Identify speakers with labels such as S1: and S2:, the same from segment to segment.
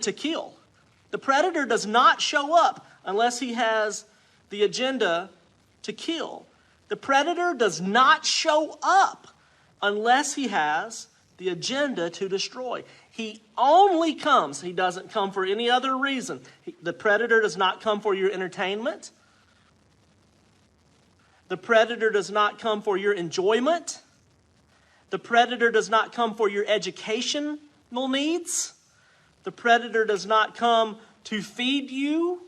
S1: to kill. The predator does not show up unless he has the agenda to kill. The predator does not show up unless he has the agenda to destroy. He only comes. He doesn't come for any other reason. The predator does not come for your entertainment. The predator does not come for your enjoyment. The predator does not come for your educational needs. The predator does not come to feed you.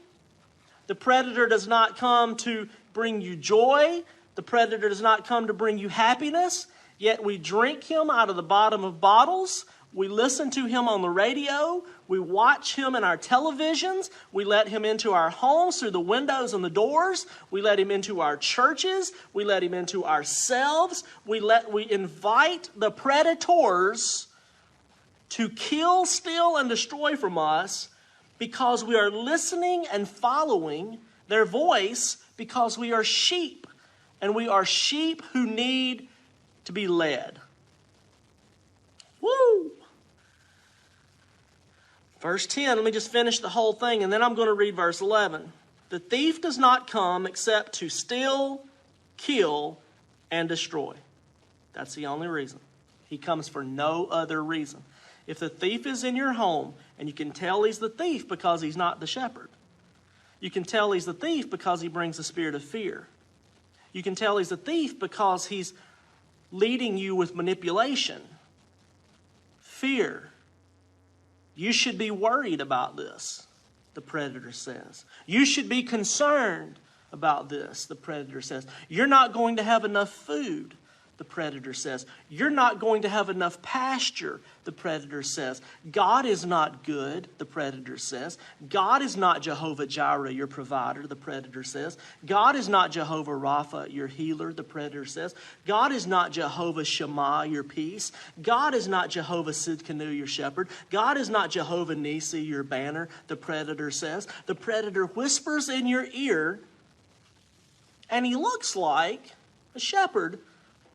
S1: The predator does not come to bring you joy. The predator does not come to bring you happiness. Yet we drink him out of the bottom of bottles. We listen to him on the radio. We watch him in our televisions. We let him into our homes through the windows and the doors. We let him into our churches. We let him into ourselves. We invite the predators to kill, steal, and destroy from us because we are listening and following their voice, because we are sheep. And we are sheep who need to be led. Woo! Verse 10, let me just finish the whole thing, and then I'm going to read verse 11. The thief does not come except to steal, kill, and destroy. That's the only reason. He comes for no other reason. If the thief is in your home, and you can tell he's the thief because he's not the shepherd. You can tell he's the thief because he brings the spirit of fear. You can tell he's a thief because he's leading you with manipulation, fear. You should be worried about this, the predator says. You should be concerned about this, the predator says. You're not going to have enough food, the predator says. You're not going to have enough pasture, the predator says. God is not good, the predator says. God is not Jehovah Jireh, your provider, the predator says. God is not Jehovah Rapha, your healer, the predator says. God is not Jehovah Shammah, your peace. God is not Jehovah Sidkenu, your shepherd. God is not Jehovah Nisi, your banner, the predator says. The predator whispers in your ear, and he looks like a shepherd,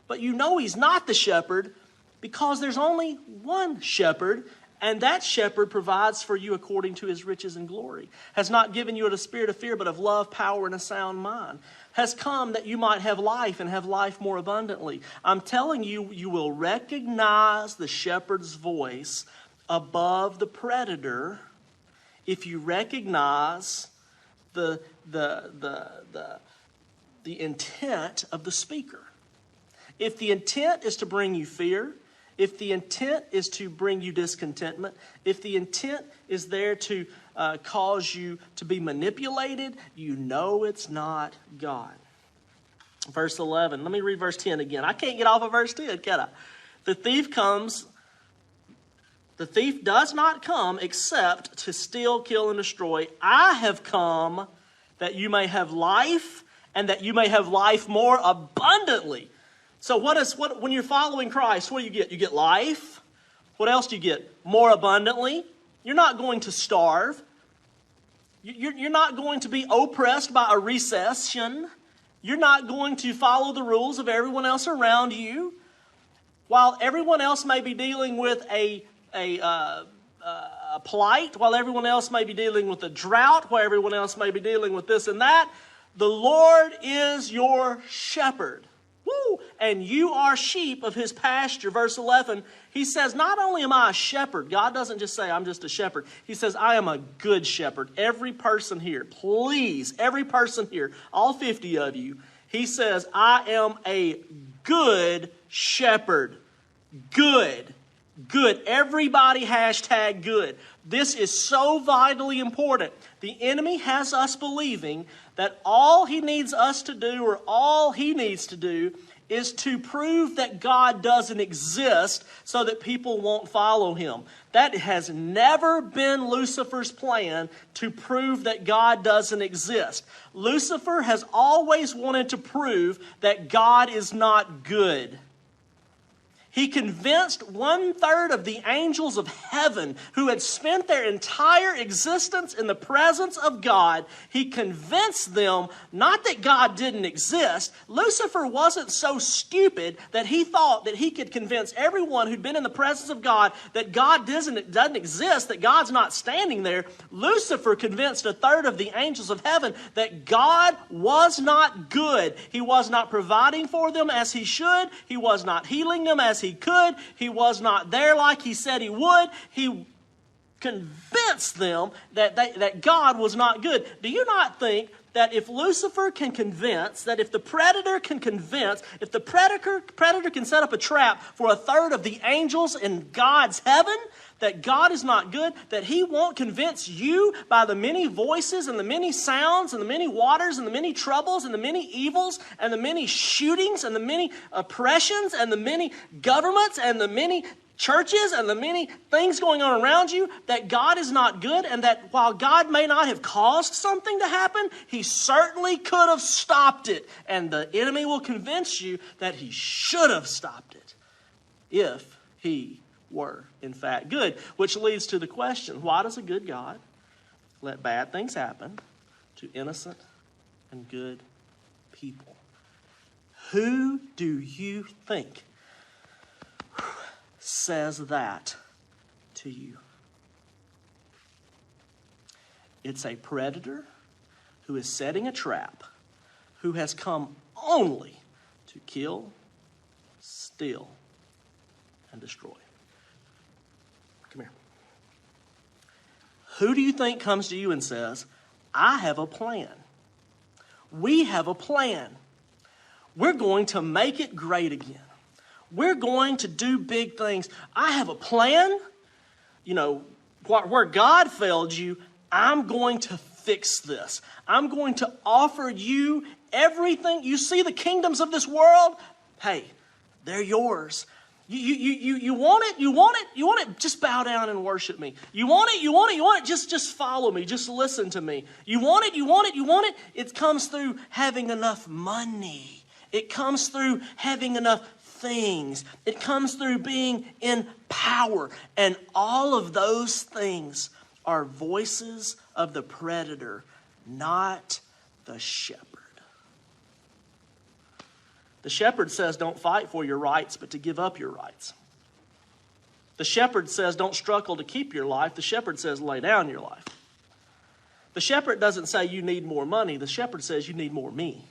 S1: but you know he's not the shepherd because there's only one shepherd, and that shepherd provides for you according to his riches and glory. Has not given you a spirit of fear, but of love, power, and a sound mind. Has come that you might have life and have life more abundantly. I'm telling you, you will recognize the shepherd's voice above the predator if you recognize the intent of the speaker. If the intent is to bring you fear, if the intent is to bring you discontentment, if the intent is there to cause you to be manipulated, you know it's not God. Verse 11. Let me read verse 10 again. I can't get off of verse 10, can I? The thief does not come except to steal, kill, and destroy. I have come that you may have life, and that you may have life more abundantly. So when you're following Christ, what do you get? You get life. What else do you get? More abundantly. You're not going to starve. You're not going to be oppressed by a recession. You're not going to follow the rules of everyone else around you. While everyone else may be dealing with a plight, while everyone else may be dealing with a drought, while everyone else may be dealing with this and that, the Lord is your shepherd. Woo! And you are sheep of his pasture. Verse 11, he says, not only am I a shepherd, God doesn't just say I'm just a shepherd. He says, I am a good shepherd. Every person here, please, every person here, all 50 of you, he says, I am a good shepherd. Good. Good. Everybody hashtag good. This is so vitally important. The enemy has us believing that all he needs us to do, or all he needs to do, is to prove that God doesn't exist so that people won't follow him. That has never been Lucifer's plan, to prove that God doesn't exist. Lucifer has always wanted to prove that God is not good. He convinced 1/3 of the angels of heaven who had spent their entire existence in the presence of God. He convinced them not that God didn't exist. Lucifer wasn't so stupid that he thought that he could convince everyone who'd been in the presence of God that God doesn't exist, that God's not standing there. Lucifer convinced 1/3 of the angels of heaven that God was not good. He was not providing for them as he should. He was not healing them as he could. He was not there like he said he would. He convinced them that God was not good. Do you not think that if Lucifer can convince, that if the predator can convince, if the predator can set up a trap for 1/3 of the angels in God's heaven, that God is not good, that he won't convince you by the many voices and the many sounds and the many waters and the many troubles and the many evils and the many shootings and the many oppressions and the many governments and the many churches and the many things going on around you, that God is not good, and that while God may not have caused something to happen, he certainly could have stopped it. And the enemy will convince you that he should have stopped it if he were in fact good. Which leads to the question, why does a good God let bad things happen to innocent and good people? Who do you think says that to you? It's a predator who is setting a trap, who has come only to kill, steal, and destroy. Come here. Who do you think comes to you and says, I have a plan. We have a plan. We're going to make it great again. We're going to do big things. I have a plan. You know, where God failed you, I'm going to fix this. I'm going to offer you everything. You see the kingdoms of this world? Hey, they're yours. You want it? You want it? You want it? Just bow down and worship me. You want it? You want it? You want it? Just follow me. Just listen to me. You want it? You want it? You want it? It comes through having enough money. It comes through having enough things. It comes through being in power. And all of those things are voices of the predator, not the shepherd. The shepherd says, don't fight for your rights, but to give up your rights. The shepherd says, don't struggle to keep your life. The shepherd says, lay down your life. The shepherd doesn't say you need more money. The shepherd says you need more me.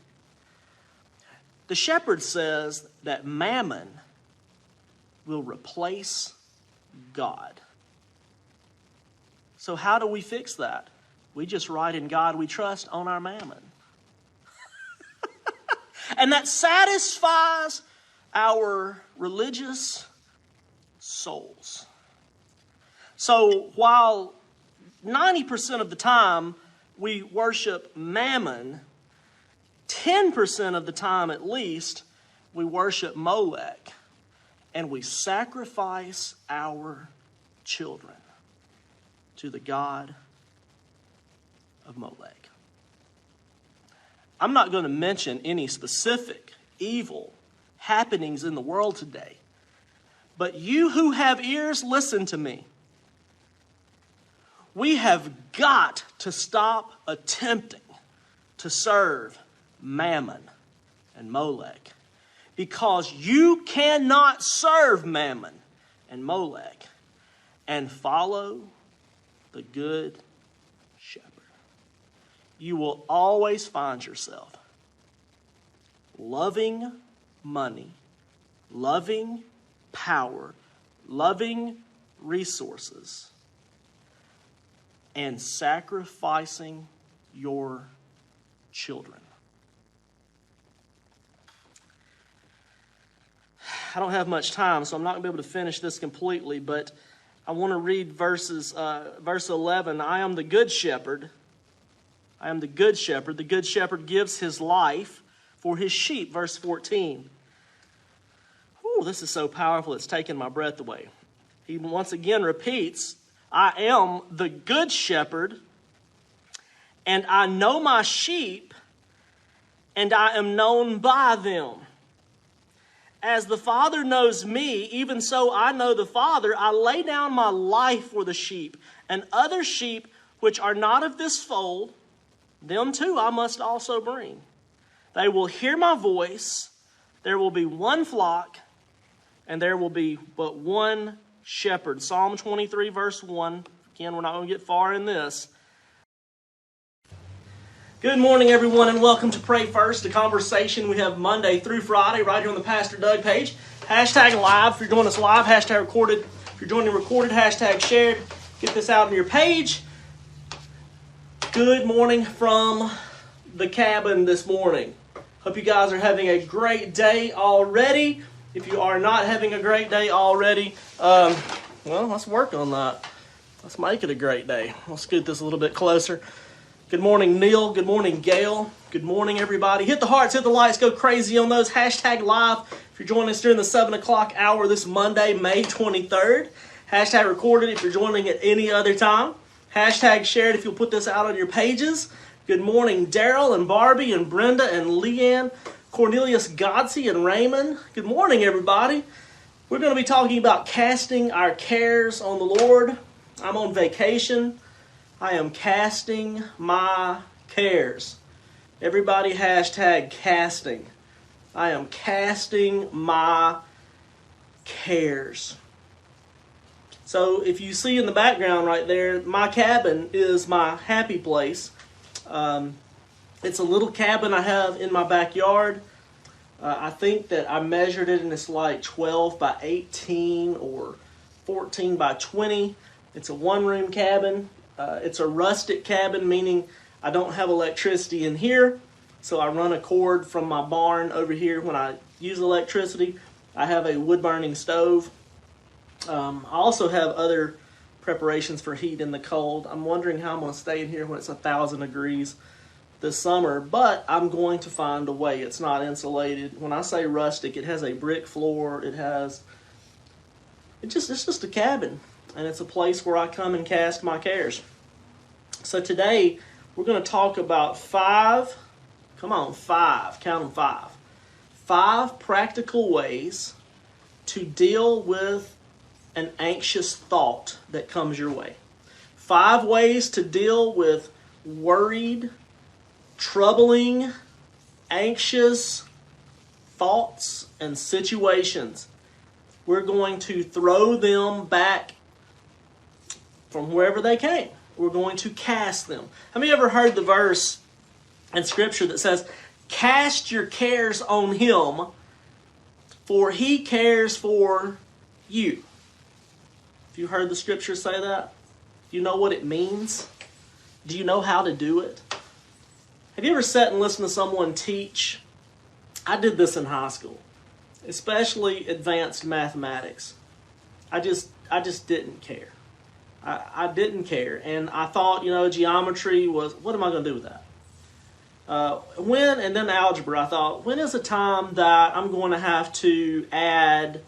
S1: The shepherd says that mammon will replace God. So how do we fix that? We just write in God we trust on our mammon. And that satisfies our religious souls. So while 90% of the time we worship mammon, 10% of the time at least we worship Molech, and we sacrifice our children to the god of Molech. I'm not going to mention any specific evil happenings in the world today, but you who have ears, listen to me. We have got to stop attempting to serve Mammon and Molech, because you cannot serve Mammon and Molech and follow the good shepherd. You will always find yourself loving money, loving power, loving resources, and sacrificing your children. I don't have much time, so I'm not going to be able to finish this completely, but I want to read verse 11. I am the good shepherd. I am the good shepherd. The good shepherd gives his life for his sheep. Verse 14. Ooh, this is so powerful, it's taking my breath away. He once again repeats, I am the good shepherd, and I know my sheep, and I am known by them. As the Father knows me, even so I know the Father. I lay down my life for the sheep, and other sheep which are not of this fold, them too I must also bring. They will hear my voice. There will be one flock, and there will be but one shepherd. Psalm 23, verse 1. Again, we're not going to get far in this. Good morning, everyone, and welcome to Pray First, a conversation we have Monday through Friday right here on the Pastor Doug page. Hashtag live if you're joining us live. Hashtag recorded if you're joining recorded. Hashtag shared. Get this out on your page. Good morning from the cabin this morning. Hope you guys are having a great day already. If you are not having a great day already, well, let's work on that. Let's make it a great day. I'll scoot this a little bit closer. Good morning, Neil. Good morning, Gail. Good morning, everybody. Hit the hearts, hit the lights, go crazy on those. Hashtag live if you're joining us during the 7 o'clock hour this Monday, May 23rd. Hashtag recorded if you're joining at any other time. Hashtag shared if you'll put this out on your pages. Good morning, Daryl and Barbie and Brenda and Leanne, Cornelius Godsey and Raymond. Good morning, everybody. We're going to be talking about casting our cares on the Lord. I'm on vacation. I am casting my cares. Everybody hashtag casting. I am casting my cares. So if you see in the background right there, my cabin is my happy place. It's a little cabin I have in my backyard. I think that I measured it and it's like 12 by 18 or 14 by 20. It's a one-room cabin. It's a rustic cabin, meaning I don't have electricity in here, so I run a cord from my barn over here when I use electricity. I have a wood-burning stove. I also have other preparations for heat in the cold. I'm wondering how I'm going to stay in here when it's 1,000 degrees this summer, but I'm going to find a way. It's not insulated. When I say rustic, it has a brick floor. It's just a cabin. And it's a place where I come and cast my cares. So today, we're going to talk about five, count them five practical ways to deal with an anxious thought that comes your way. 5 ways to deal with worried, troubling, anxious thoughts and situations. We're going to throw them back from wherever they came. We're going to cast them. Have you ever heard the verse in Scripture that says, "Cast your cares on Him, for He cares for you"? Have you heard the Scripture say that? Do you know what it means? Do you know how to do it? Have you ever sat and listened to someone teach? I did this in high school, especially advanced mathematics. I just didn't care. I didn't care, and I thought, geometry was, what am I going to do with that? And then algebra, I thought, when is the time that I'm going to have to add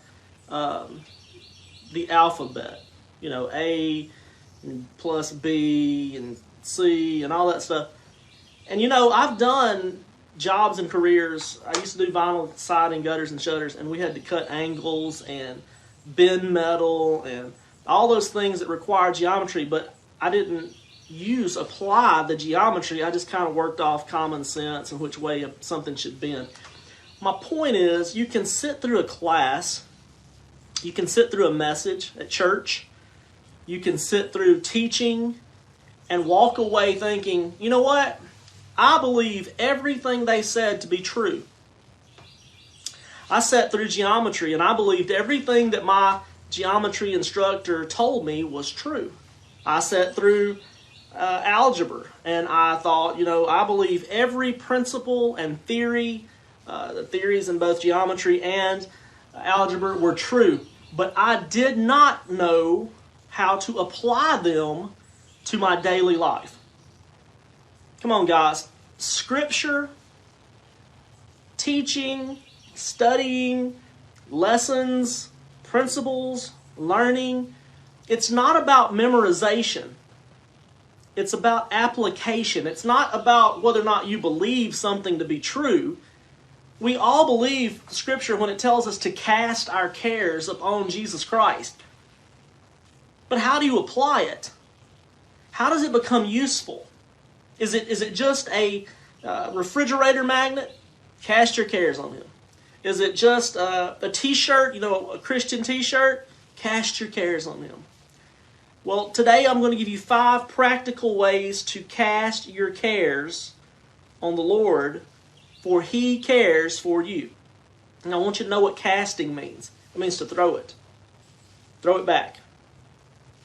S1: the alphabet? A plus B and C and all that stuff. And I've done jobs and careers. I used to do vinyl siding, gutters and shutters, and we had to cut angles and bend metal and all those things that require geometry, but I didn't apply the geometry. I just kind of worked off common sense and which way something should bend. My point is, you can sit through a class, you can sit through a message at church, you can sit through teaching and walk away thinking, you know what? I believe everything they said to be true. I sat through geometry and I believed everything that my geometry instructor told me was true. I sat through algebra and I thought, I believe every principle and theory, the theories in both geometry and algebra were true. But I did not know how to apply them to my daily life. Come on, guys. Scripture, teaching, studying, lessons, principles, learning. It's not about memorization. It's about application. It's not about whether or not you believe something to be true. We all believe Scripture when it tells us to cast our cares upon Jesus Christ. But how do you apply it? How does it become useful? Is it just a refrigerator magnet? Cast your cares on Him. Is it just a t-shirt, a Christian t-shirt? Cast your cares on Him. Well, today I'm going to give you 5 practical ways to cast your cares on the Lord, for He cares for you. And I want you to know what casting means. It means to throw it. Throw it back.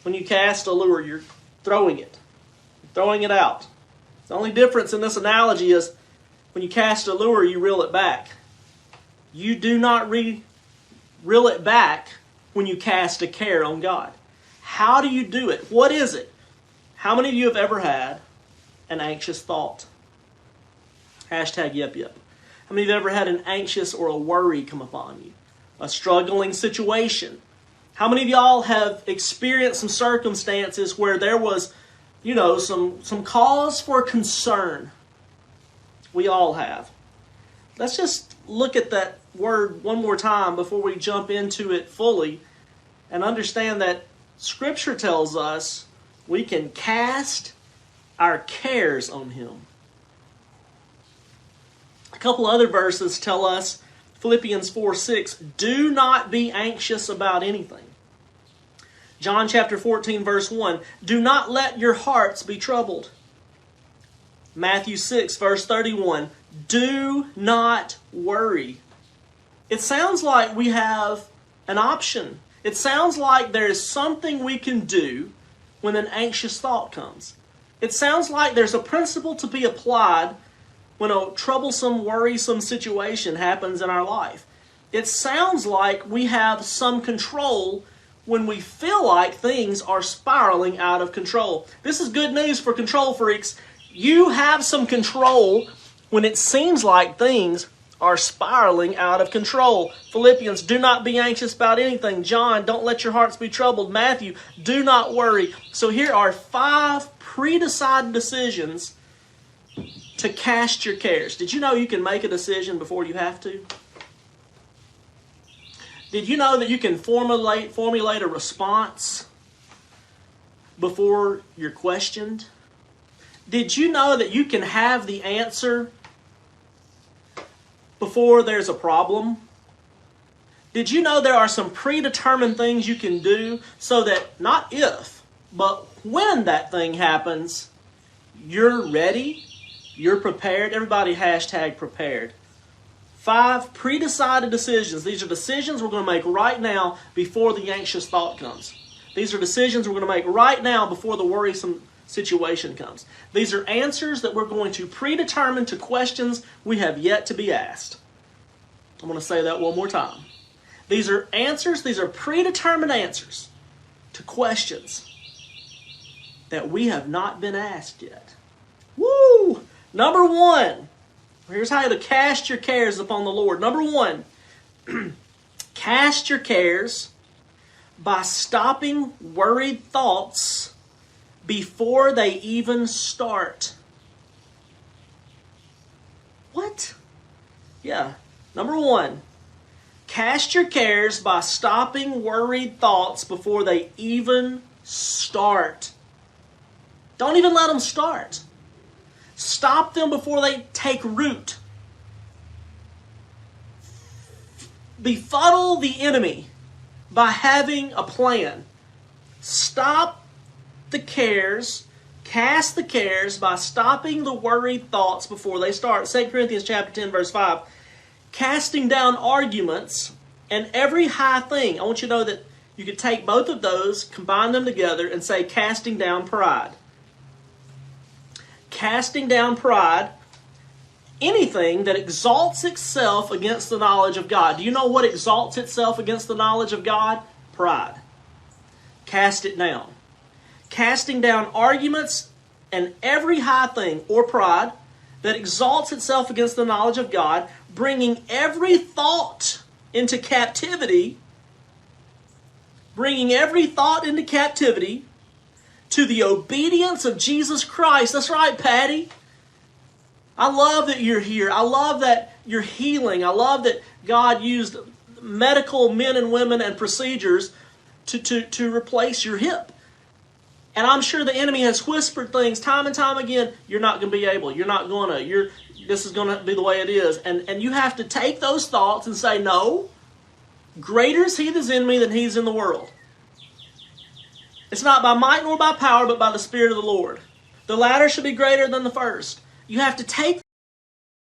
S1: When you cast a lure, you're throwing it. You're throwing it out. The only difference in this analogy is when you cast a lure, you reel it back. You do not reel it back when you cast a care on God. How do you do it? What is it? How many of you have ever had an anxious thought? Hashtag yep. How many of you have ever had an anxious or a worry come upon you? A struggling situation? How many of y'all have experienced some circumstances where there was, some cause for concern? We all have. Let's just look at that word one more time before we jump into it fully and understand that Scripture tells us we can cast our cares on Him. A couple other verses tell us, Philippians 4:6, do not be anxious about anything. John chapter 14, verse 1, do not let your hearts be troubled. Matthew 6, verse 31, do not worry. It sounds like we have an option. It sounds like there is something we can do when an anxious thought comes. It sounds like there's a principle to be applied when a troublesome, worrisome situation happens in our life. It sounds like we have some control when we feel like things are spiraling out of control. This is good news for control freaks. You have some control when it seems like things are spiraling out of control. Philippians, do not be anxious about anything. John, don't let your hearts be troubled. Matthew, do not worry. So here are 5 pre-decided decisions to cast your cares. Did you know you can make a decision before you have to? Did you know that you can formulate a response before you're questioned? Did you know that you can have the answer before there's a problem? Did you know there are some predetermined things you can do so that not if, but when that thing happens, you're ready, you're prepared? Everybody hashtag prepared. 5 pre-decided decisions. These are decisions we're going to make right now before the anxious thought comes. These are decisions we're going to make right now before the worrisome situation comes. These are answers that we're going to predetermine to questions we have yet to be asked. I'm going to say that one more time. These are answers, these are predetermined answers to questions that we have not been asked yet. Woo! Number 1. Here's how to cast your cares upon the Lord. Number 1, cast your cares by stopping worried thoughts before they even start. What? Yeah. Number 1, cast your cares by stopping worried thoughts before they even start. Don't even let them start. Stop them before they take root. Befuddle the enemy by having a plan. Stop the cares, cast the cares by stopping the worried thoughts before they start. 2 Corinthians chapter 10, verse 5. Casting down arguments and every high thing. I want you to know that you could take both of those, combine them together, and say casting down pride. Casting down pride, anything that exalts itself against the knowledge of God. Do you know what exalts itself against the knowledge of God? Pride. Cast it down. Casting down arguments and every high thing or pride that exalts itself against the knowledge of God, bringing every thought into captivity, to the obedience of Jesus Christ. That's right, Patty. I love that you're here. I love that you're healing. I love that God used medical men and women and procedures to replace your hip. And I'm sure the enemy has whispered things time and time again. You're not going to be able. You're not going to. This is going to be the way it is. And you have to take those thoughts and say, no, greater is he that's in me than he's in the world. It's not by might nor by power, but by the Spirit of the Lord. The latter should be greater than the first. You have to take